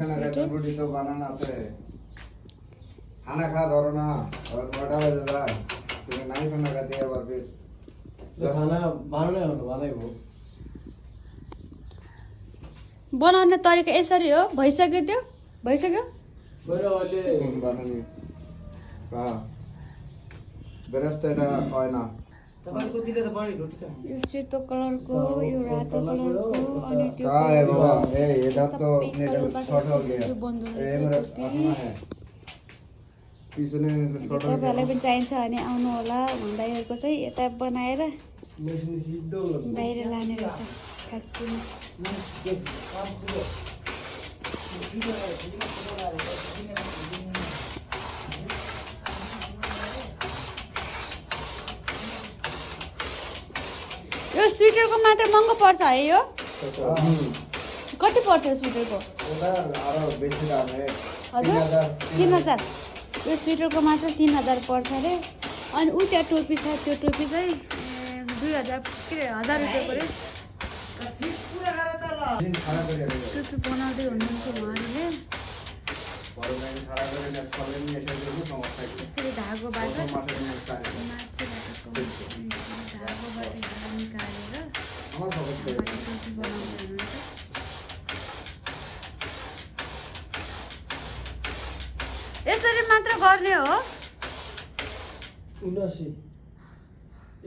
Sweater रोटी तो banana है, खाना खा धरो ना और 9 बजे जा, तुम्हें नहीं खाना खाते हैं और फिर खाना बनाने हो बनाउने तरिका यसरी हो। भइसक्यो त्यो भइसक्यो गएर अहिले बनाने, हाँ, बेरस्ते ना कोई ना, तपाईको तिर त बढी रोटी छ यो सेतो कलरको यो रातो कलरको अनि त्यो कहाँ है बाबा, ये इधर तो सबै मेरे कलरबाट छोटा हो यस्तो गया, कुर्ती बन्दो ये रहेछ मेरा कुर्ती। अपना है, पीछे छोटा हो तपाईँहरूलाई गया, पनि चाहिन्छ भने आउनु होला। भन्दाहरूको चाहिँ यता बनाएर मेसिन सिधो बाहिर लाने रहेछ फ्याक्ट्रीमा। यो स्वेटरको मात्र महँगो पर्छ है यो? कति पर्छ यो स्वेटरको? उधर आरो बेची दाम है, हजुर 3000। यो स्वेटरको मात्र 3000 पर्छ अरे। अनि ऊ त्यहाँ टोपी छ, त्यो टोपी चाहिँ 2000 के अरे 1000 रुपियाँ पऱ्यो। खाना करिए टोपी बनाउँदै हुनुहुन्छ उहाँहरूले। खाना करिए ना, खाने में ऐसे जरूर समझता है, यसरी धागोबाट तो मात्र में उसका है, धागोबाट निकालेर हमारा समझ पे, टोपी बनाउँदै हुनुहुन्छ। यसरी मात्र गर्ने हो? 79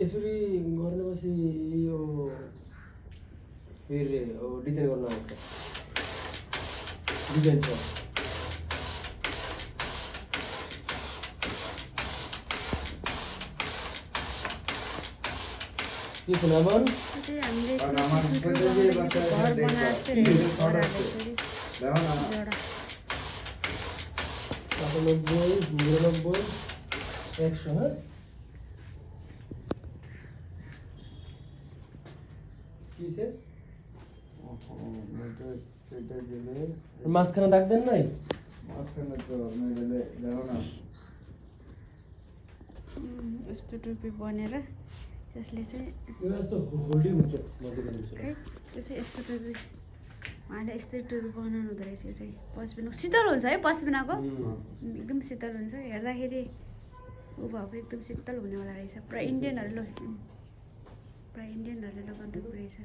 यसरी गर्नेपछि यो फेरि डिजाइन गर्न आउँछ डिजाइन छ के सुनामन चाहिँ हामीले और हमारे छोटे जी बच्चे घर हैं, देखो, बनाएको ये थियो छोटा नि, है, देखो ना, जोडा। 99 100 हाँ किसे मैं तो छोटे जी ले, मास्क खाना राख्दैन नै मास्क में तो मैं ले, देखो ना, यस्तो टोपी बनेर त्यसले चाहिँ यो यस्तो होल्डिङ हुन्छ मध्येको खै त्यो चाहिँ यस्तो टोपी उहाँले यस्तै टोपी बनाउनु हुँदो रहेछ। यो चाहिँ पस्मिना शीतल हुन्छ है, पस्मिनाको एकदम शीतल हुन्छ। हेर्दाखेरि ऊ भएको एकदम शीतल हुनेवाला रहेछ। पुरा इन्डियनहरूले लगाउने टोपी रहेछ।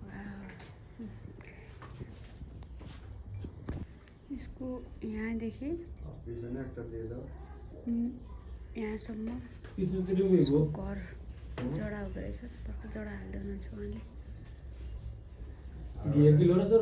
वाउ। यसको यहाँदेखि पीछे ने एक दे दो, यहाँसम्म पिछले त रिमुभ हो घर जडा हुँदो रहेछ। भर्खर जडा हाल्दै हुनुहुन्छ उहाँले। गियर किलो र सर